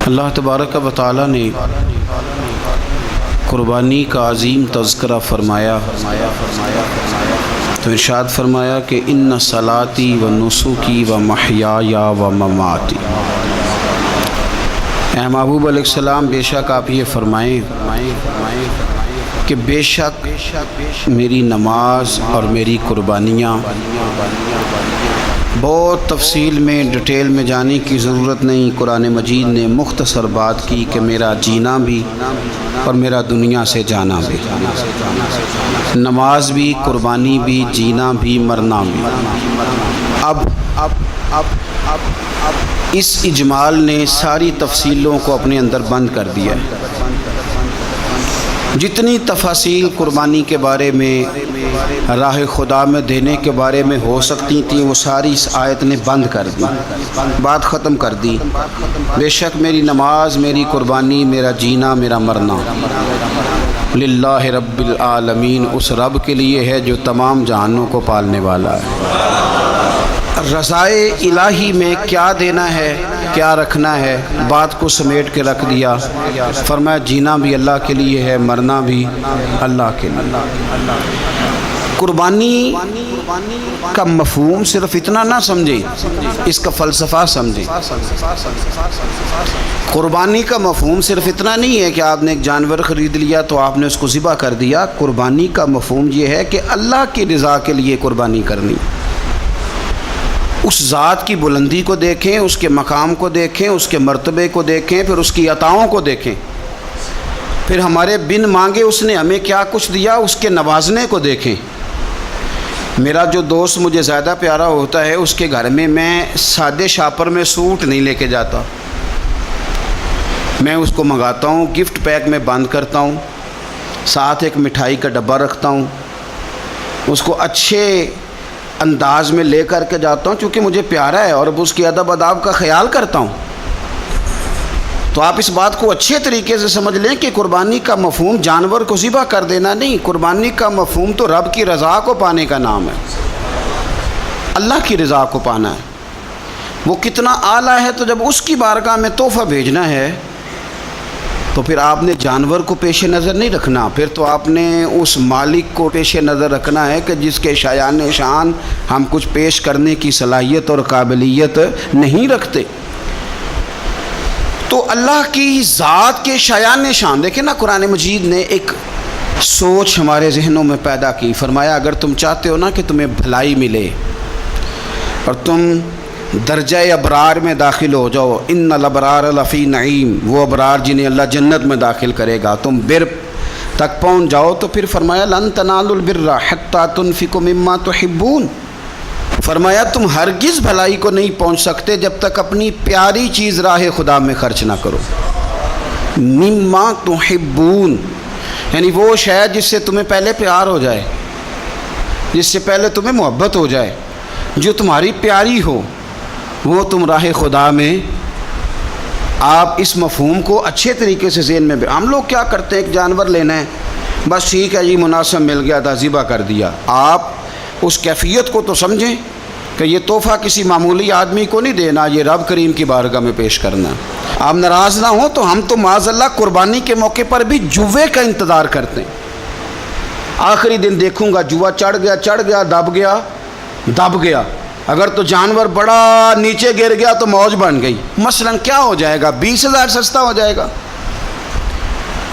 اللہ تبارک و تعالی نے قربانی کا عظیم تذکرہ فرمایا تو ارشاد فرمایا کہ ان صلاتی و نسکی و محیایا و مماتی۔ اے محبوب علیہ السلام، بے شک آپ یہ فرمائیں کہ بے شک میری نماز اور میری قربانیاں، بہت تفصیل میں ڈیٹیل میں جانے کی ضرورت نہیں، قرآن مجید نے مختصر بات کی کہ میرا جینا بھی اور میرا دنیا سے جانا بھی، نماز بھی، قربانی بھی، جینا بھی، مرنا بھی۔ اب اس اجمال نے ساری تفصیلوں کو اپنے اندر بند کر دیا ہے۔ جتنی تفاصیل قربانی کے بارے میں، راہ خدا میں دینے کے بارے میں ہو سکتی تھیں، وہ ساری اس آیت نے بند کر دی، بات ختم کر دی۔ بے شک میری نماز، میری قربانی، میرا جینا، میرا مرنا للہ رب العالمین، اس رب کے لیے ہے جو تمام جہانوں کو پالنے والا ہے۔ رضائے الہی میں کیا دینا ہے، کیا رکھنا ہے، بات کو سمیٹ کے رکھ دیا۔ فرمایا جینا بھی اللہ کے لیے ہے، مرنا بھی اللہ کے لیے۔ قربانی کا مفہوم صرف اتنا نہ سمجھیں، اس کا فلسفہ سمجھیں۔ قربانی کا مفہوم صرف اتنا نہیں ہے کہ آپ نے ایک جانور خرید لیا تو آپ نے اس کو ذبح کر دیا۔ قربانی کا مفہوم یہ ہے کہ اللہ کی رضا کے لیے قربانی کرنی، اس ذات کی بلندی کو دیکھیں، اس کے مقام کو دیکھیں، اس کے مرتبے کو دیکھیں، پھر اس کی عطاؤں کو دیکھیں، پھر ہمارے بن مانگے اس نے ہمیں کیا کچھ دیا، اس کے نوازنے کو دیکھیں۔ میرا جو دوست مجھے زیادہ پیارا ہوتا ہے، اس کے گھر میں میں سادے شاپر میں سوٹ نہیں لے کے جاتا، میں اس کو منگاتا ہوں، گفٹ پیک میں بند کرتا ہوں، ساتھ ایک مٹھائی کا ڈبہ رکھتا ہوں، اس کو اچھے انداز میں لے کر کے جاتا ہوں چونکہ مجھے پیارا ہے اور اس کی ادب آداب کا خیال کرتا ہوں۔ تو آپ اس بات کو اچھے طریقے سے سمجھ لیں کہ قربانی کا مفہوم جانور کو ذبح کر دینا نہیں، قربانی کا مفہوم تو رب کی رضا کو پانے کا نام ہے، اللہ کی رضا کو پانا ہے۔ وہ کتنا اعلیٰ ہے، تو جب اس کی بارگاہ میں تحفہ بھیجنا ہے تو پھر آپ نے جانور کو پیش نظر نہیں رکھنا، پھر تو آپ نے اس مالک کو پیش نظر رکھنا ہے کہ جس کے شایان شان ہم کچھ پیش کرنے کی صلاحیت اور قابلیت نہیں رکھتے۔ تو اللہ کی ذات کے شایان شان دیکھیں نا، قرآن مجید نے ایک سوچ ہمارے ذہنوں میں پیدا کی۔ فرمایا اگر تم چاہتے ہو نا کہ تمہیں بھلائی ملے اور تم درجہ ابرار میں داخل ہو جاؤ، ان الابرار لفی نعیم، وہ ابرار جنہیں اللہ جنت میں داخل کرے گا، تم بر تک پہنچ جاؤ، تو پھر فرمایا لن تنالوا البر حتی تنفقوا مما تحبون۔ فرمایا تم ہرگز بھلائی کو نہیں پہنچ سکتے جب تک اپنی پیاری چیز راہ خدا میں خرچ نہ کرو۔ مما تحبون یعنی وہ شے جس سے تمہیں پہلے پیار ہو جائے، جس سے پہلے تمہیں محبت ہو جائے، جو تمہاری پیاری ہو، وہ تم راہ خدا میں۔ آپ اس مفہوم کو اچھے طریقے سے ذہن میں ہم لوگ کیا کرتے ہیں، ایک جانور لینا ہے، بس ٹھیک ہے جی مناسب مل گیا تھا، ذبح کر دیا۔ آپ اس کیفیت کو تو سمجھیں کہ یہ تحفہ کسی معمولی آدمی کو نہیں دینا، یہ رب کریم کی بارگاہ میں پیش کرنا۔ آپ ناراض نہ ہوں تو ہم تو معاذ اللہ قربانی کے موقع پر بھی جوے کا انتظار کرتے ہیں۔ آخری دن دیکھوں گا جوا چڑھ گیا، دب گیا۔ اگر تو جانور بڑا نیچے گر گیا تو موج بن گئی۔ مثلا کیا ہو جائے گا، 20,000 سستا ہو جائے گا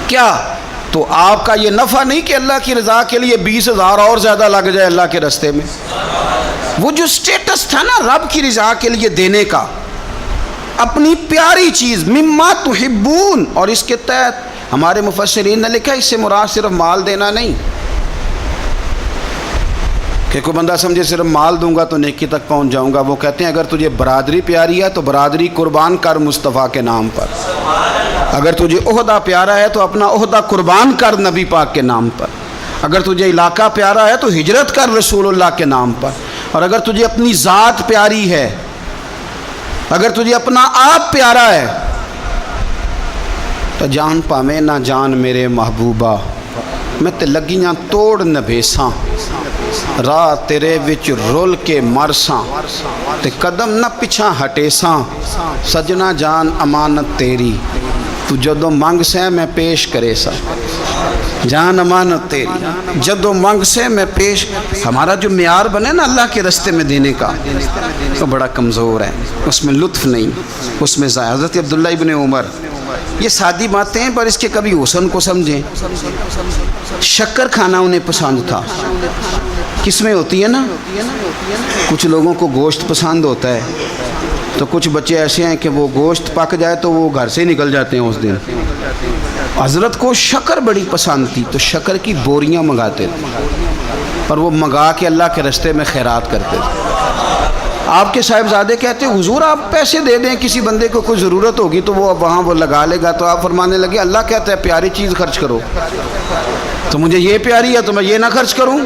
کیا؟ تو آپ کا یہ نفع نہیں کہ اللہ کی رضا کے لیے 20,000 اور زیادہ لگ جائے اللہ کے راستے میں۔ وہ جو سٹیٹس تھا نا رب کی رضا کے لیے دینے کا، اپنی پیاری چیز مما تحبون، اور اس کے تحت ہمارے مفسرین نے لکھا اس سے مراد صرف مال دینا نہیں کہ کوئی بندہ سمجھے صرف مال دوں گا تو نیکی تک پہنچ جاؤں گا۔ وہ کہتے ہیں اگر تجھے برادری پیاری ہے تو برادری قربان کر مصطفیٰ کے نام پر، اگر تجھے عہدہ پیارا ہے تو اپنا عہدہ قربان کر نبی پاک کے نام پر، اگر تجھے علاقہ پیارا ہے تو ہجرت کر رسول اللہ کے نام پر، اور اگر تجھے اپنی ذات پیاری ہے، اگر تجھے اپنا آپ پیارا ہے تو جان پاویں نہ جان میرے محبوبہ، میں تے لگیاں توڑ نہ بھیساں۔ راہ تیرے وچ رول کے مرساں تے قدم نہ پچھا ہٹے ساں سجنا جان امانت تیری تو جدو منگ سے میں پیش کرے سا جان امانت تیری جدو منگ سے میں پیش. ہمارا جو معیار بنے نا اللہ کے رستے میں دینے کا تو بڑا کمزور ہے, اس میں لطف نہیں, اس میں حضرت عبداللہ ابن عمر, یہ سادی باتیں ہیں پر اس کے کبھی حسن کو سمجھیں. شکر کھانا انہیں پسند تھا. کس میں ہوتی ہے نا, کچھ لوگوں کو گوشت پسند ہوتا ہے تو کچھ بچے ایسے ہیں کہ وہ گوشت پک جائے تو وہ گھر سے نکل جاتے ہیں اس دن. حضرت کو شکر بڑی پسند تھی تو شکر کی بوریاں منگاتے تھے اور وہ منگا کے اللہ کے رستے میں خیرات کرتے تھے. آپ کے صاحبزادے کہتے ہیں حضور آپ پیسے دے دیں, کسی بندے کو کوئی ضرورت ہوگی تو وہ وہاں وہ لگا لے گا. تو آپ فرمانے لگے اللہ کہتا ہے پیاری چیز خرچ کرو, تو مجھے یہ پیاری ہے تو میں یہ نہ خرچ کروں.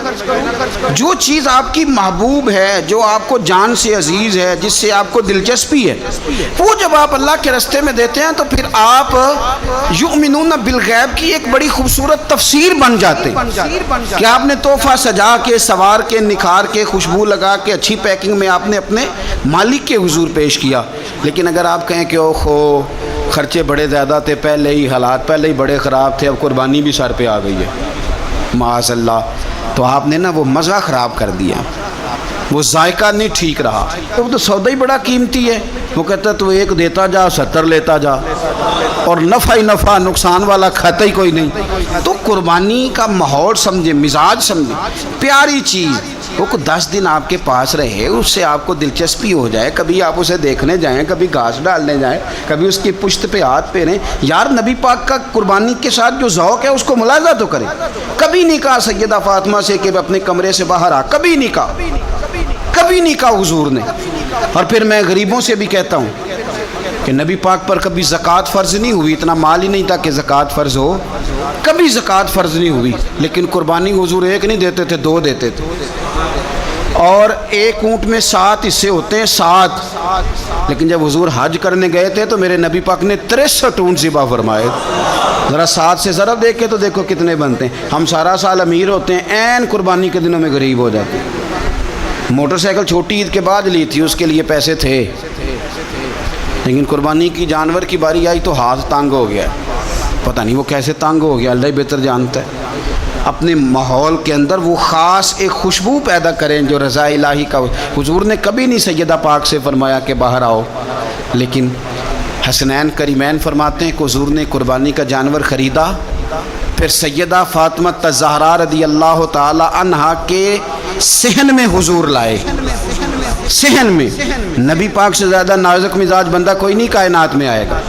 جو چیز آپ کی محبوب ہے, جو آپ کو جان سے عزیز ہے, جس سے آپ کو دلچسپی ہے, وہ جب آپ اللہ کے رستے میں دیتے ہیں تو پھر آپ یؤمنون بالغیب کی ایک بڑی خوبصورت تفسیر بن جاتے کہ آپ نے تحفہ سجا کے, سوار کے, نکھار کے, خوشبو لگا کے, اچھی پیکنگ میں آپ نے اپنے مالک کے حضور پیش کیا. لیکن اگر آپ کہیں کہ اوہو خرچے بڑے زیادہ تھے, پہلے ہی حالات پہلے ہی بڑے خراب تھے, اب قربانی بھی سر پہ آ گئی ہے معاذ اللہ, تو آپ نے نا وہ مزہ خراب کر دیا, وہ ذائقہ نہیں ٹھیک رہا. وہ تو سودا ہی بڑا قیمتی ہے. وہ کہتا ہے تو ایک دیتا جا 70 لیتا جا اور نفع ہی نفع, نقصان والا کھاتا ہی کوئی نہیں. تو قربانی کا ماحول سمجھے, مزاج سمجھے, پیاری چیز وہ 10 دن آپ کے پاس رہے, اس سے آپ کو دلچسپی ہو جائے, کبھی آپ اسے دیکھنے جائیں, کبھی گھاس ڈالنے جائیں, کبھی اس کی پشت پہ ہاتھ پھیریں. یار نبی پاک کا قربانی کے ساتھ جو ذوق ہے اس کو ملاحظہ تو کریں. کبھی نہیں کہا سیدہ فاطمہ سے کہ اپنے کمرے سے باہر آ, کبھی نہیں کہا, کبھی نہیں کہا حضور نے. اور پھر میں غریبوں سے بھی کہتا ہوں کہ نبی پاک پر کبھی زکوٰۃ فرض نہیں ہوئی, اتنا مال ہی نہیں تھا کہ زکوٰۃ فرض ہو, کبھی زکوٰۃ فرض نہیں ہوئی, لیکن قربانی حضور ایک نہیں دیتے تھے, 2 دیتے تھے. اور ایک اونٹ میں 7 حصے ہوتے ہیں, 7. لیکن جب حضور حج کرنے گئے تھے تو میرے نبی پاک نے 63 اونٹ ذبح فرمائے. ذرا 7 سے ضرب دیکھے تو دیکھو کتنے بنتے ہیں. ہم سارا سال امیر ہوتے ہیں, عین قربانی کے دنوں میں غریب ہو جاتے ہیں. موٹر سائیکل چھوٹی عید کے بعد لی تھی, اس کے لیے پیسے تھے, لیکن قربانی کی جانور کی باری آئی تو ہاتھ تانگ ہو گیا. پتہ نہیں وہ کیسے تانگ ہو گیا, اللہ ہی بہتر جانتا ہے. اپنے ماحول کے اندر وہ خاص ایک خوشبو پیدا کریں جو رضا الہی کا. حضور نے کبھی نہیں سیدہ پاک سے فرمایا کہ باہر آؤ, لیکن حسنین کریمین فرماتے ہیں کہ حضور نے قربانی کا جانور خریدا, پھر سیدہ فاطمہ الزہرا رضی اللہ تعالی عنہا کے صحن میں حضور لائے. صحن میں نبی پاک سے زیادہ نازک مزاج بندہ کوئی نہیں کائنات میں آئے گا.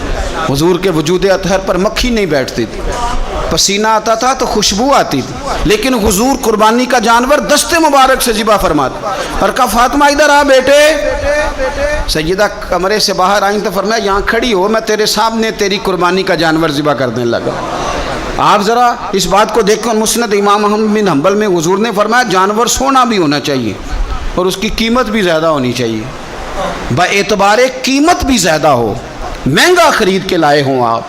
حضور کے وجود اطہر پر مکھی نہیں بیٹھتی تھی, پسینہ آتا تھا تو خوشبو آتی تھی, لیکن حضور قربانی کا جانور دست مبارک سے ذبح فرماتے اور کہا فاطمہ ادھر آ بیٹے. سیدہ کمرے سے باہر آئیں تو فرمایا یہاں کھڑی ہو, میں تیرے سامنے تیری قربانی کا جانور ذبح کرنے لگا. آپ ذرا اس بات کو دیکھ کر مسند امام احمد بن حنبل میں حضور نے فرمایا جانور سونا بھی ہونا چاہیے اور اس کی قیمت بھی زیادہ ہونی چاہیے, با اعتبار قیمت بھی زیادہ ہو, مہنگا خرید کے لائے ہوں آپ.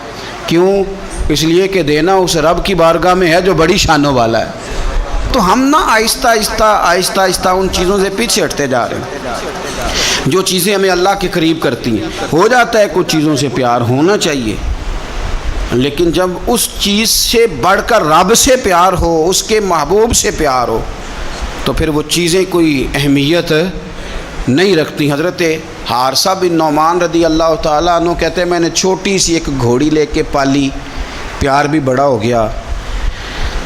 کیوں؟ اس لیے کہ دینا اس رب کی بارگاہ میں ہے جو بڑی شانوں والا ہے. تو ہم نا آہستہ آہستہ ان چیزوں سے پیچھے ہٹتے جا رہے ہیں جو چیزیں ہمیں اللہ کے قریب کرتی ہیں. ہو جاتا ہے کچھ چیزوں سے پیار ہونا چاہیے, لیکن جب اس چیز سے بڑھ کر رب سے پیار ہو, اس کے محبوب سے پیار ہو, تو پھر وہ چیزیں کوئی اہمیت نہیں رکھتی. حضرت حارثہ بن نعمان رضی اللہ تعالیٰ عنہ کہتے ہیں میں نے چھوٹی سی ایک گھوڑی لے کے پالی, پیار بھی بڑا ہو گیا,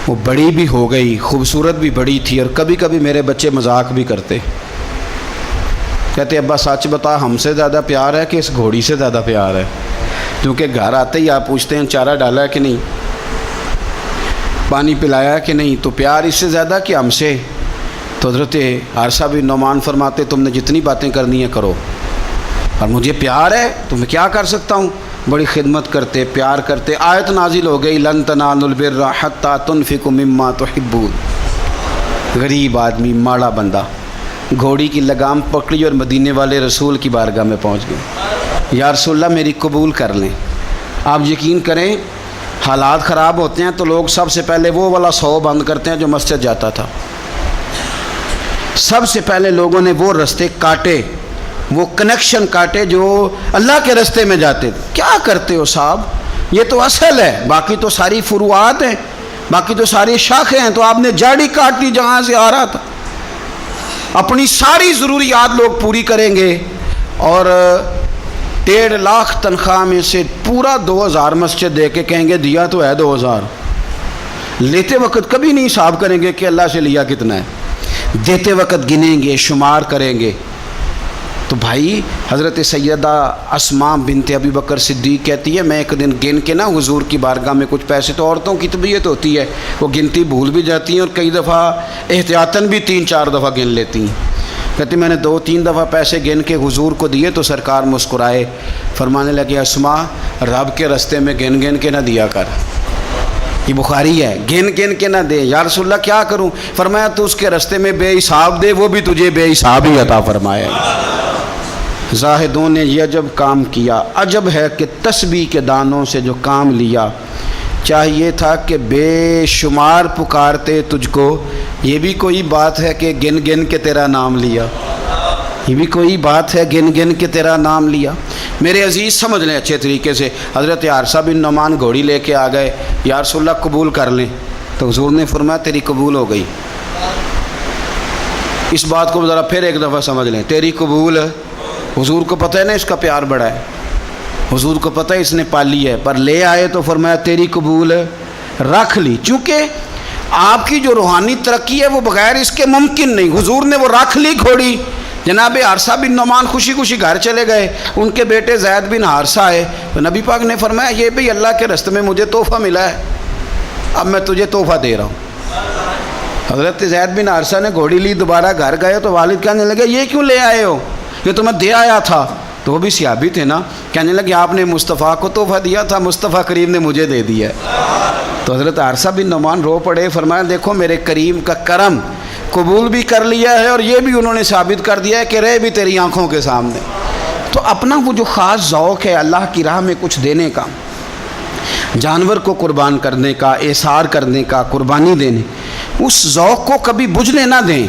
وہ بڑی بھی ہو گئی, خوبصورت بھی بڑی تھی, اور کبھی کبھی میرے بچے مذاق بھی کرتے, کہتے ابا سچ بتا ہم سے زیادہ پیار ہے کہ اس گھوڑی سے زیادہ پیار ہے؟ کیونکہ گھر آتے ہی آپ پوچھتے ہیں چارہ ڈالا ہے کہ نہیں, پانی پلایا کہ نہیں, تو پیار اس سے زیادہ کہ ہم سے. تو حضرت حارثہ بن نعمان فرماتے تم نے جتنی باتیں کرنی ہیں کرو, اور مجھے پیار ہے تو میں کیا کر سکتا ہوں. بڑی خدمت کرتے, پیار کرتے. آیت نازل ہو گئی لن تنالوا البر حتی تنفقوا مما تحبون. غریب آدمی, ماڑا بندہ, گھوڑی کی لگام پکڑی اور مدینے والے رسول کی بارگاہ میں پہنچ گئے. یا رسول اللہ میری قبول کر لیں. آپ یقین کریں حالات خراب ہوتے ہیں تو لوگ سب سے پہلے وہ والا 100 بند کرتے ہیں جو مسجد جاتا تھا. سب سے پہلے لوگوں نے وہ رستے کاٹے، وہ کنیکشن کاٹے جو اللہ کے رستے میں جاتے تھے۔ کیا کرتے ہو صاحب، یہ تو اصل ہے، باقی تو ساری فروعات ہیں، باقی تو ساری شاخیں ہیں، تو آپ نے جاڑی کاٹ لی جہاں سے آ رہا تھا۔ اپنی ساری ضروریات لوگ پوری کریں گے اور 1.5 لاکھ تنخواہ میں سے پورا 2000 مسجد دے کے کہیں گے دیا تو ہے 2000۔ لیتے وقت کبھی نہیں حساب کریں گے کہ اللہ سے لیا کتنا ہے، دیتے وقت گنیں گے، شمار کریں گے۔ تو بھائی حضرت سیدہ اسماء بنت ابی بکر صدیق کہتی ہے میں ایک دن گن کے نا حضور کی بارگاہ میں کچھ پیسے، تو عورتوں کی طبیعت ہوتی ہے وہ گنتی بھول بھی جاتی ہیں اور کئی دفعہ احتیاطاً بھی 3-4 دفعہ گن لیتی ہیں۔ کہتی میں نے 2-3 دفعہ پیسے گن کے حضور کو دیے تو سرکار مسکرائے، فرمانے لگے اسماء رب کے رستے میں گن گن کے نہ دیا کر، یہ بخاری ہے، گن گن کے نہ دے۔ یا رسول اللہ کیا کروں؟ فرمایا تو اس کے رستے میں بے حساب دے، وہ بھی تجھے بے حساب ہی عطا فرمائے۔ زاہدوں نے یہ عجب کام کیا، عجب ہے کہ تسبیح کے دانوں سے جو کام لیا، چاہیے تھا کہ بے شمار پکارتے تجھ کو، یہ بھی کوئی بات ہے کہ گن گن کے تیرا نام لیا، یہ بھی کوئی بات ہے گن گن کے تیرا نام لیا۔ میرے عزیز سمجھ لیں اچھے طریقے سے، حضرت حارثہ بن نعمان گھوڑی لے کے آ گئے، یا رسول اللہ قبول کر لیں، تو حضور نے فرمایا تیری قبول ہو گئی۔ اس بات کو ذرا پھر ایک دفعہ سمجھ لیں، تیری قبول، حضور کو پتہ ہے نا اس کا پیار بڑا ہے، حضور کو پتہ ہے اس نے پالی ہے، پر لے آئے تو فرمایا تیری قبول رکھ لی، چونکہ آپ کی جو روحانی ترقی ہے وہ بغیر اس کے ممکن نہیں۔ حضور نے وہ رکھ لی گھوڑی، جناب حارثہ بن نعمان خوشی خوشی گھر چلے گئے، ان کے بیٹے زید بن حارثہ آئے تو نبی پاک نے فرمایا یہ بھی اللہ کے راستے میں مجھے تحفہ ملا ہے، اب میں تجھے تحفہ دے رہا ہوں۔ حضرت زید بن حارثہ نے گھوڑی لی، دوبارہ گھر گئے تو والد کہنے لگے یہ کیوں لے آئے ہو، یہ تو میں دے آیا تھا، تو وہ بھی صحابی تھے نا، کہنے لگے آپ نے مصطفیٰ کو تحفہ دیا تھا، مصطفیٰ کریم نے مجھے دے دیا ہے۔ تو حضرت حارثہ بن نعمان رو پڑے، فرمایا دیکھو میرے کریم کا کرم، قبول بھی کر لیا ہے اور یہ بھی انہوں نے ثابت کر دیا ہے کہ رہے بھی تیری آنکھوں کے سامنے۔ تو اپنا وہ جو خاص ذوق ہے اللہ کی راہ میں کچھ دینے کا، جانور کو قربان کرنے کا، احسار کرنے کا، قربانی دینے، اس ذوق کو کبھی بجھنے نہ دیں۔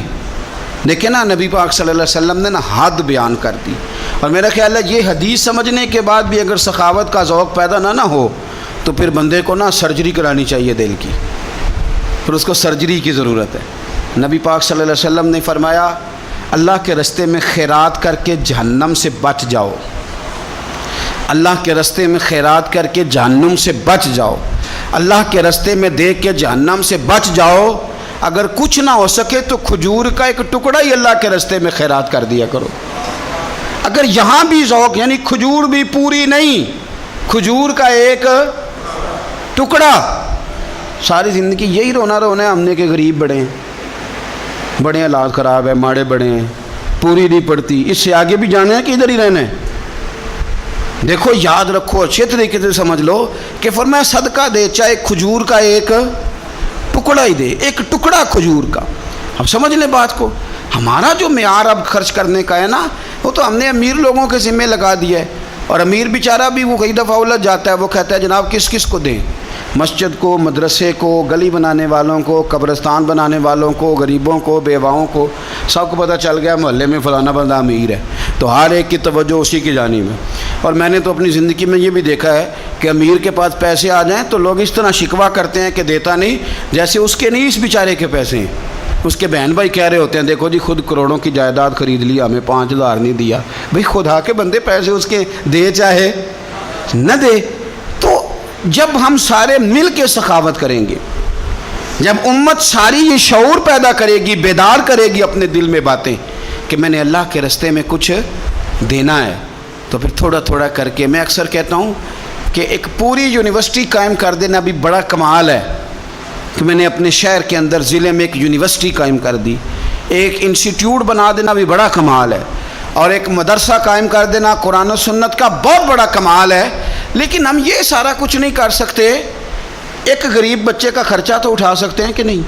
دیکھیں نا نبی پاک صلی اللہ علیہ وسلم نے نا حد بیان کر دی، اور میرا خیال ہے یہ حدیث سمجھنے کے بعد بھی اگر سخاوت کا ذوق پیدا نہ ہو تو پھر بندے کو نا سرجری کرانی چاہیے دل کی، پھر اس کو سرجری کی ضرورت ہے۔ نبی پاک صلی اللہ علیہ وسلم نے فرمایا اللہ کے رستے میں خیرات کر کے جہنم سے بچ جاؤ، اللہ کے رستے میں خیرات کر کے جہنم سے بچ جاؤ، اللہ کے رستے میں دے کے جہنم سے بچ جاؤ۔ اگر کچھ نہ ہو سکے تو کھجور کا ایک ٹکڑا ہی اللہ کے رستے میں خیرات کر دیا کرو۔ اگر یہاں بھی ذوق یعنی کھجور بھی پوری نہیں، کھجور کا ایک ٹکڑا، ساری زندگی یہی رونا رونا ہے ہم نے کہ غریب بڑے ہیں، بڑے حالات خراب ہے، ماڑے بڑے ہیں، پوری نہیں پڑتی، اس سے آگے بھی جانا ہے کہ ادھر ہی رہنا ہے۔ دیکھو یاد رکھو اچھے طریقے سے سمجھ لو کہ فرمایا صدقہ دے، چاہے کھجور کا ایک ٹکڑا ہی دے، ایک ٹکڑا کھجور کا۔ اب سمجھ لیں بات کو، ہمارا جو معیار اب خرچ کرنے کا ہے نا وہ تو ہم نے امیر لوگوں کے ذمہ لگا دیا ہے، اور امیر بیچارہ بھی وہ کئی دفعہ الجھ جاتا ہے، وہ کہتا ہے جناب کس کس کو دیں، مسجد کو، مدرسے کو، گلی بنانے والوں کو، قبرستان بنانے والوں کو، غریبوں کو، بیواؤں کو، سب کو پتہ چل گیا محلے میں فلانا بندہ امیر ہے، تو ہر ایک کی توجہ اسی کی جانب ہے۔ اور میں نے تو اپنی زندگی میں یہ بھی دیکھا ہے کہ امیر کے پاس پیسے آ جائیں تو لوگ اس طرح شکوہ کرتے ہیں کہ دیتا نہیں، جیسے اس کے نہیں اس بیچارے کے پیسے ہیں۔ اس کے بہن بھائی کہہ رہے ہوتے ہیں دیکھو جی خود کروڑوں کی جائیداد خرید لی، ہمیں 5000 نہیں دیا۔ بھئی خدا کے بندے پیسے اس کے دے چاہے نہ دے۔ تو جب ہم سارے مل کے سخاوت کریں گے، جب امت ساری یہ شعور پیدا کرے گی، بیدار کرے گی اپنے دل میں باتیں کہ میں نے اللہ کے راستے میں کچھ دینا ہے، تو پھر تھوڑا تھوڑا کر کے، میں اکثر کہتا ہوں کہ ایک پوری یونیورسٹی قائم کر دینا بھی بڑا کمال ہے کہ میں نے اپنے شہر کے اندر ضلع میں ایک یونیورسٹی قائم کر دی، ایک انسٹیٹیوٹ بنا دینا بھی بڑا کمال ہے، اور ایک مدرسہ قائم کر دینا قرآن و سنت کا بہت بڑا کمال ہے۔ لیکن ہم یہ سارا کچھ نہیں کر سکتے، ایک غریب بچے کا خرچہ تو اٹھا سکتے ہیں کہ نہیں؟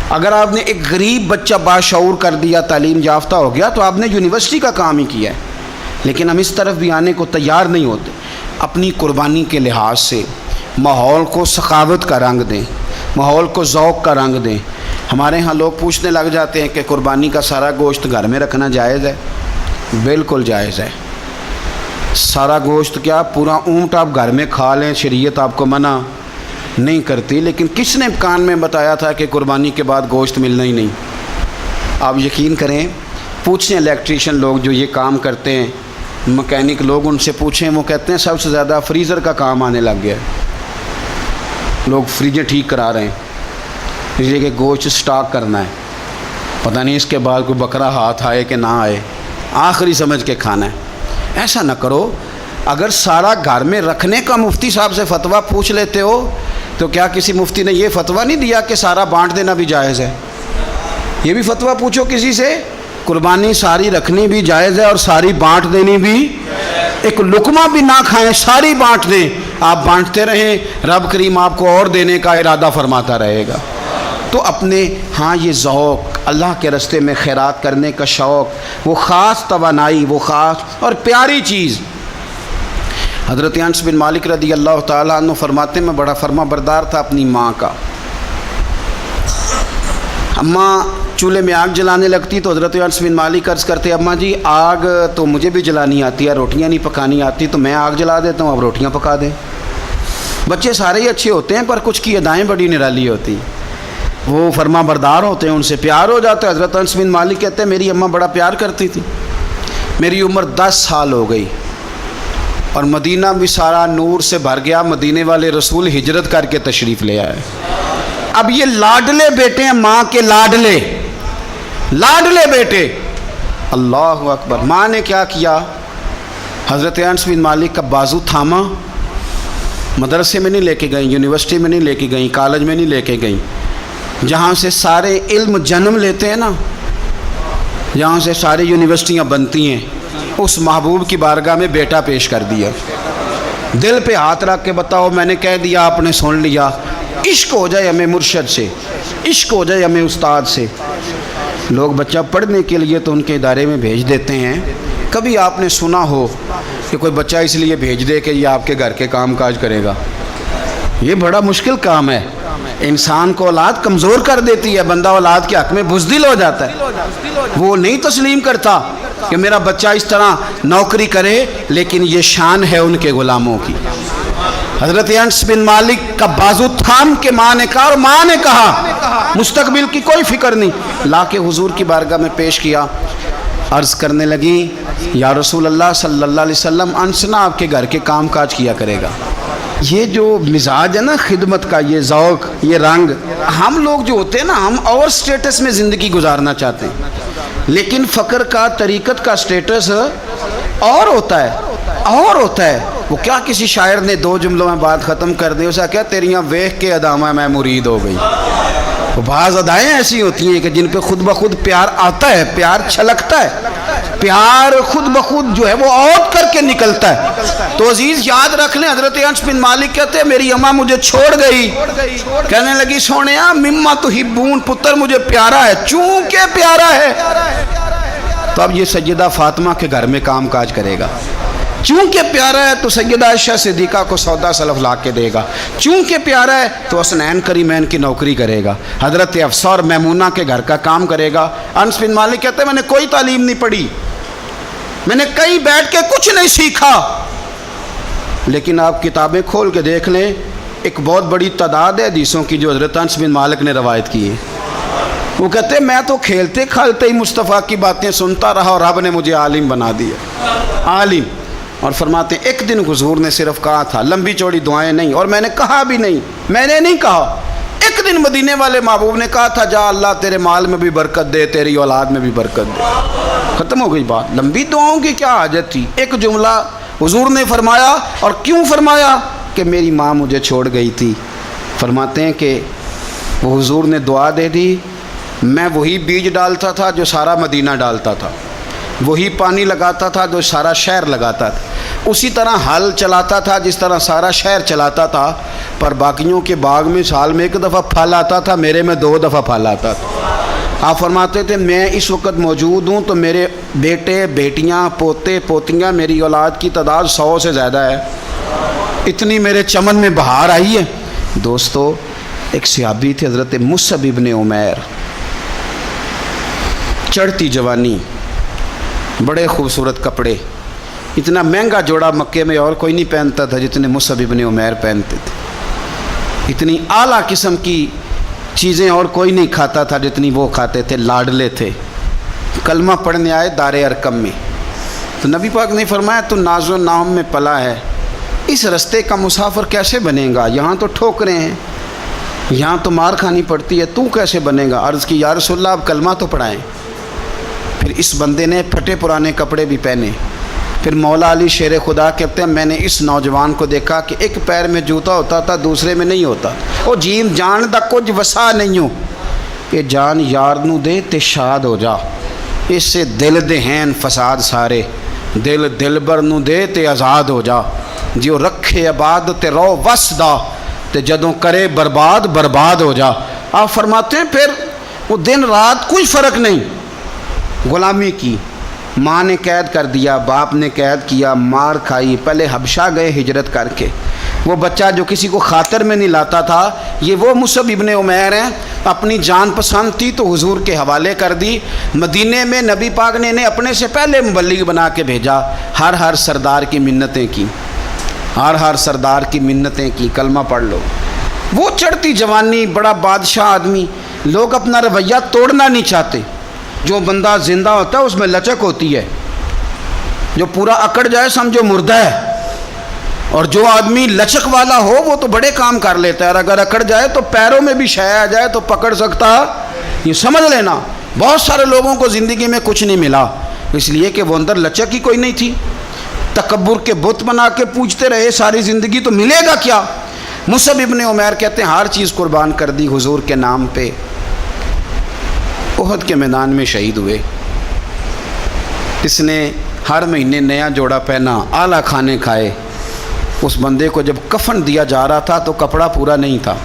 اگر آپ نے ایک غریب بچہ باشعور کر دیا، تعلیم یافتہ ہو گیا، تو آپ نے یونیورسٹی کا کام ہی کیا ہے۔ لیکن ہم اس طرف بھی آنے کو تیار نہیں ہوتے۔ اپنی قربانی کے لحاظ سے ماحول کو سخاوت کا رنگ دیں، ماحول کو ذوق کا رنگ دیں، ہمارے ہاں لوگ پوچھنے لگ جاتے ہیں کہ قربانی کا سارا گوشت گھر میں رکھنا جائز ہے؟ بالکل جائز ہے۔ سارا گوشت کیا، پورا اونٹ آپ گھر میں کھا لیں، شریعت آپ کو منع نہیں کرتی، لیکن کس نے کان میں بتایا تھا کہ قربانی کے بعد گوشت ملنا ہی نہیں؟ آپ یقین کریں، پوچھیں الیکٹریشین لوگ جو یہ کام کرتے ہیں، مکینک لوگ، ان سے پوچھیں، وہ کہتے ہیں سب سے زیادہ فریزر کا کام آنے لگ گیا ہے، لوگ فریجیں ٹھیک کرا رہے ہیں اس لیے کہ گوشت سٹاک کرنا ہے، پتہ نہیں اس کے بعد کوئی بکرا ہاتھ آئے کہ نہ آئے، آخری سمجھ کے کھانا ہے۔ ایسا نہ کرو، اگر سارا گھر میں رکھنے کا مفتی صاحب سے فتویٰ پوچھ لیتے ہو تو کیا کسی مفتی نے یہ فتویٰ نہیں دیا کہ سارا بانٹ دینا بھی جائز ہے؟ یہ بھی فتویٰ پوچھو کسی سے، قربانی ساری رکھنی بھی جائز ہے اور ساری بانٹ دینی بھی، ایک لقمہ بھی نہ کھائیں، ساری بانٹ دیں، آپ بانٹتے رہیں، رب کریم آپ کو اور دینے کا ارادہ فرماتا رہے گا۔ تو اپنے ہاں یہ ذوق، اللہ کے راستے میں خیرات کرنے کا شوق، وہ خاص توانائی، وہ خاص اور پیاری چیز۔ حضرت انس بن مالک رضی اللہ تعالیٰ عنہ فرماتے ہیں، میں بڑا فرما بردار تھا اپنی ماں کا۔ اماں چولہے میں آگ جلانے لگتی تو حضرت انس بن مالک عرض کرتے، اماں جی آگ تو مجھے بھی جلانی آتی ہے، روٹیاں نہیں پکانی آتی، تو میں آگ جلا دیتا ہوں، اب روٹیاں پکا دیں۔ بچے سارے ہی اچھے ہوتے ہیں پر کچھ کی ادائیں بڑی نرالی ہوتی، وہ فرما بردار ہوتے ہیں، ان سے پیار ہو جاتا ہے۔ حضرت انس بن مالک کہتے ہیں میری اماں بڑا پیار کرتی تھی، میری عمر 10 سال ہو گئی اور مدینہ بھی سارا نور سے بھر گیا، مدینے والے رسول ہجرت کر کے تشریف لے آئے۔ اب یہ لاڈلے بیٹے ہیں، ماں کے لاڈلے بیٹے، اللہ اکبر۔ ماں نے کیا کیا، حضرت انس بن مالک کا بازو تھاما، مدرسے میں نہیں لے کے گئیں، یونیورسٹی میں نہیں لے کے گئیں، کالج میں نہیں لے کے گئیں، جہاں سے سارے علم جنم لیتے ہیں نا، جہاں سے ساری یونیورسٹیاں بنتی ہیں، اس محبوب کی بارگاہ میں بیٹا پیش کر دیا، دل پہ ہاتھ رکھ کے بتاؤ میں نے کہہ دیا، آپ نے سن لیا، عشق ہو جائے ہمیں مرشد سے، عشق ہو جائے ہمیں استاد سے۔ لوگ بچہ پڑھنے کے لیے تو ان کے ادارے میں بھیج دیتے ہیں، کبھی آپ نے سنا ہو کہ کوئی بچہ اس لیے بھیج دے کہ یہ آپ کے گھر کے کام کاج کرے گا؟ یہ بڑا مشکل کام ہے، انسان کو اولاد کمزور کر دیتی ہے، بندہ اولاد کے حق میں بزدل ہو جاتا ہے، وہ نہیں تسلیم کرتا کہ میرا بچہ اس طرح نوکری کرے، لیکن یہ شان ہے ان کے غلاموں کی۔ حضرت انس بن مالک کا بازو تھام کے ماں نے کہا، اور ماں نے کہا مستقبل کی کوئی فکر نہیں، لا کے حضور کی بارگاہ میں پیش کیا، عرض کرنے لگی یا رسول اللہ صلی اللہ علیہ وسلم، انس نہ آپ کے گھر کے کام کاج کیا کرے گا۔ یہ جو مزاج ہے نا خدمت کا، یہ ذوق، یہ رنگ، ہم لوگ جو ہوتے ہیں نا، ہم اور سٹیٹس میں زندگی گزارنا چاہتے ہیں، لیکن فقر کا، طریقت کا سٹیٹس اور ہوتا ہے۔ وہ کیا کسی شاعر نے 2 جملوں میں بات ختم کر دی، اسے کیا تیریاں ویکھ کے ادامہ میں مرید ہو گئی۔ تو بعض ادائیں ایسی ہوتی ہیں کہ جن پہ خود بخود پیار آتا ہے، پیار چھلکتا ہے، پیار خود بخود جو ہے وہ اوت کر کے نکلتا ہے۔ تو عزیز یاد رکھ لیں، حضرت انس بن مالک کہتے ہیں میری اماں مجھے چھوڑ گئی، کہنے لگی سونیا مما تحبون، پتر مجھے پیارا ہے، چونکہ پیارا ہے تو اب یہ سیدہ فاطمہ کے گھر میں کام کاج کرے گا، چونکہ پیارا ہے تو سیدہ عائشہ صدیقہ کو سودا سلف لا کے دے گا، چونکہ پیارا ہے تو حسنین کریمین کی نوکری کرے گا، حضرت حفصہ اور میمونہ کے گھر کا کام کرے گا۔ انس بن مالک کہتے ہیں میں نے کوئی تعلیم نہیں پڑھی، میں نے کہیں بیٹھ کے کچھ نہیں سیکھا، لیکن آپ کتابیں کھول کے دیکھ لیں، ایک بہت بڑی تعداد ہے حدیثوں کی جو حضرت انس بن مالک نے روایت کی ہے۔ وہ کہتے ہیں میں تو کھیلتے کھالتے ہی مصطفیٰ کی باتیں سنتا رہا اور رب نے مجھے عالم بنا دیا، عالم۔ اور فرماتے ہیں ایک دن حضور نے صرف کہا تھا، لمبی چوڑی دعائیں نہیں، اور میں نے کہا بھی نہیں، میں نے نہیں کہا، ایک دن مدینے والے محبوب نے کہا تھا جا اللہ تیرے مال میں بھی برکت دے، تیری اولاد میں بھی برکت دے، ختم ہو گئی بات۔ لمبی دعاؤں کی کیا حاجت تھی، ایک جملہ حضور نے فرمایا، اور کیوں فرمایا کہ میری ماں مجھے چھوڑ گئی تھی۔ فرماتے ہیں کہ وہ حضور نے دعا دے دی، میں وہی بیج ڈالتا تھا جو سارا مدینہ ڈالتا تھا، وہی پانی لگاتا تھا جو سارا شہر لگاتا تھا، اسی طرح حل چلاتا تھا جس طرح سارا شہر چلاتا تھا، پر باقیوں کے باغ میں سال میں 1 دفعہ پھل آتا تھا، میرے میں 2 دفعہ پھل آتا تھا۔ آپ فرماتے تھے میں اس وقت موجود ہوں تو میرے بیٹے بیٹیاں پوتے پوتیاں میری اولاد کی تعداد 100 سے زیادہ ہے، اتنی میرے چمن میں بہار آئی ہے۔ دوستو ایک صحابی تھے حضرت مصعب ابن عمیر، چڑھتی جوانی، بڑے خوبصورت کپڑے، اتنا مہنگا جوڑا مکے میں اور کوئی نہیں پہنتا تھا جتنے مصعب ابن عمیر پہنتے تھے، اتنی اعلیٰ قسم کی چیزیں اور کوئی نہیں کھاتا تھا جتنی وہ کھاتے تھے، لاڈلے تھے۔ کلمہ پڑھنے آئے دار ارقم میں، تو نبی پاک نے فرمایا تو ناز و نام میں پلا ہے، اس رستے کا مسافر کیسے بنے گا؟ یہاں تو ٹھوکریں ہیں، یہاں تو مار کھانی پڑتی ہے، تو کیسے بنے گا؟ عرض کی یا رسول اللہ آپ کلمہ تو پڑھائیں۔ پھر اس بندے نے پھٹے پرانے کپڑے بھی پہنے۔ پھر مولا علی شیر خدا کہتے ہیں میں نے اس نوجوان کو دیکھا کہ ایک پیر میں جوتا ہوتا تھا دوسرے میں نہیں ہوتا، وہ جیم جان دا کچھ وسا نہیں ہو، یہ جان یار نو دے تے شاد ہو جا، اس سے دل دے ہیں فساد سارے، دل دلبر نو دے تے آزاد ہو جا، جو رکھے آباد تے رو وس دا تے جدوں کرے برباد برباد ہو جا۔ آپ فرماتے ہیں پھر وہ دن رات کوئی فرق نہیں، غلامی کی، ماں نے قید کر دیا، باپ نے قید کیا، مار کھائی، پہلے حبشہ گئے ہجرت کر کے، وہ بچہ جو کسی کو خاطر میں نہیں لاتا تھا، یہ وہ مصعب ابن عمیر ہیں، اپنی جان پسند تھی تو حضور کے حوالے کر دی۔ مدینے میں نبی پاک نے انہیں اپنے سے پہلے مبلغ بنا کے بھیجا، ہر سردار کی منتیں کی، ہر سردار کی منتیں کی، کلمہ پڑھ لو۔ وہ چڑھتی جوانی، بڑا بادشاہ آدمی، لوگ اپنا رویہ توڑنا نہیں چاہتے، جو بندہ زندہ ہوتا ہے اس میں لچک ہوتی ہے، جو پورا اکڑ جائے سمجھو مردہ ہے، اور جو آدمی لچک والا ہو وہ تو بڑے کام کر لیتا ہے، اور اگر اکڑ جائے تو پیروں میں بھی شے آ جائے تو پکڑ سکتا، یہ سمجھ لینا۔ بہت سارے لوگوں کو زندگی میں کچھ نہیں ملا، اس لیے کہ وہ اندر لچک ہی کوئی نہیں تھی، تکبر کے بت بنا کے پوچھتے رہے ساری زندگی، تو ملے گا کیا؟ مصعب ابن عمیر کہتے ہیں ہر چیز قربان کر دی حضور کے نام پہ، احد کے میدان میں شہید ہوئے۔ اس نے ہر مہینے نیا جوڑا پہنا، اعلیٰ کھانے کھائے۔ اس بندے کو جب کفن دیا جا رہا تھا تو کپڑا پورا نہیں تھا،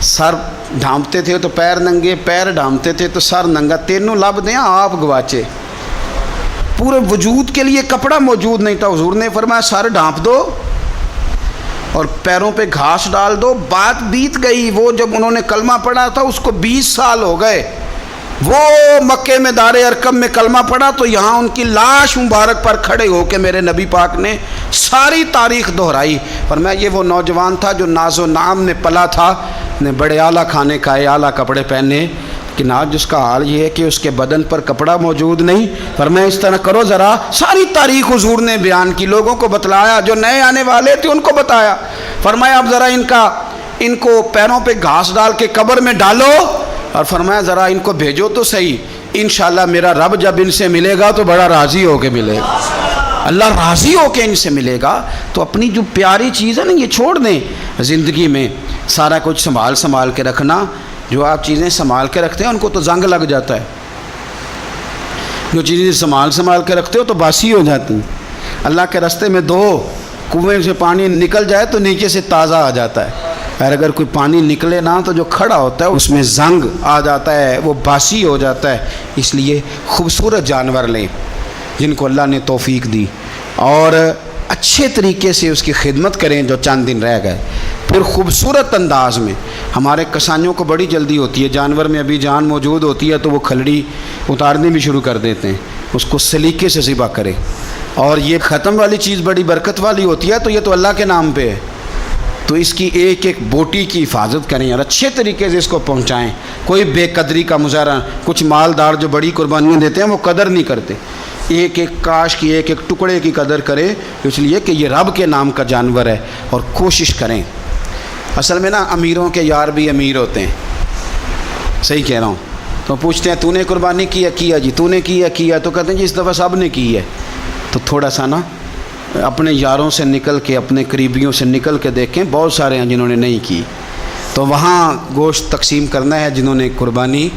سر ڈھانپتے تھے تو پیر ننگے، پیر ڈھانپتے تھے تو سر ننگا، تینوں لب دیں آپ گواچے، پورے وجود کے لیے کپڑا موجود نہیں تھا۔ حضور نے فرمایا سر ڈھانپ دو اور پیروں پہ گھاس ڈال دو۔ بات بیت گئی، وہ جب انہوں نے کلمہ پڑھا تھا اس کو 20 سال ہو گئے، وہ مکے میں دار ارقم میں کلمہ پڑھا تو یہاں ان کی لاش مبارک پر کھڑے ہو کے میرے نبی پاک نے ساری تاریخ دہرائی، فرمایا یہ وہ نوجوان تھا جو ناز و نام میں پلا تھا، نے بڑے اعلیٰ کھانے کھائے، اعلیٰ کپڑے پہنے، کہ آج اس کا حال یہ ہے کہ اس کے بدن پر کپڑا موجود نہیں۔ فرمایا اس طرح کرو، ذرا ساری تاریخ حضور نے بیان کی، لوگوں کو بتلایا، جو نئے آنے والے تھے ان کو بتایا۔ فرمایا اب ذرا ان کو پیروں پہ گھاس ڈال کے قبر میں ڈالو، اور فرمایا ذرا ان کو بھیجو تو صحیح، انشاءاللہ میرا رب جب ان سے ملے گا تو بڑا راضی ہو کے ملے گا، اللہ راضی ہو کے ان سے ملے گا۔ تو اپنی جو پیاری چیز ہے نا یہ چھوڑ دیں، زندگی میں سارا کچھ سنبھال کے رکھنا، جو آپ چیزیں سنبھال کے رکھتے ہیں ان کو تو زنگ لگ جاتا ہے، جو چیزیں سنبھال کے رکھتے ہو تو باسی ہو جاتی ہیں۔ اللہ کے راستے میں دو کنویں سے پانی نکل جائے تو نیچے سے تازہ آ جاتا ہے، اور اگر کوئی پانی نکلے نہ تو جو کھڑا ہوتا ہے اس میں زنگ آ جاتا ہے، وہ باسی ہو جاتا ہے۔ اس لیے خوبصورت جانور لیں جن کو اللہ نے توفیق دی، اور اچھے طریقے سے اس کی خدمت کریں جو چند دن رہ گئے، پھر خوبصورت انداز میں۔ ہمارے کسانیوں کو بڑی جلدی ہوتی ہے، جانور میں ابھی جان موجود ہوتی ہے تو وہ کھلڑی اتارنے بھی شروع کر دیتے ہیں، اس کو سلیقے سے ذبح کرے، اور یہ ختم والی چیز بڑی برکت والی ہوتی ہے تو یہ تو اللہ کے نام پہ ہے، تو اس کی ایک ایک بوٹی کی حفاظت کریں اور اچھے طریقے سے اس کو پہنچائیں۔ کوئی بے قدری کا مظاہرہ، کچھ مالدار جو بڑی قربانیاں دیتے ہیں وہ قدر نہیں کرتے، ایک ایک کاش کی ایک ایک ٹکڑے کی قدر کریں، اس لیے کہ یہ رب کے نام کا جانور ہے، اور کوشش کریں۔ اصل میں نا امیروں کے یار بھی امیر ہوتے ہیں، صحیح کہہ رہا ہوں، تو پوچھتے ہیں تو نے قربانی کیا جی، تو نے کیا تو کہتے ہیں جی اس دفعہ سب نے کی ہے، تو تھوڑا سا نا اپنے یاروں سے نکل کے، اپنے قریبیوں سے نکل کے دیکھیں، بہت سارے ہیں جنہوں نے نہیں کی، تو وہاں گوشت تقسیم کرنا ہے جنہوں نے قربانی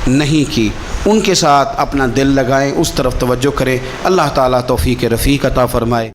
نہیں کی، ان کے ساتھ اپنا دل لگائیں، اس طرف توجہ کریں۔ اللہ تعالیٰ توفیق رفیق عطا فرمائے۔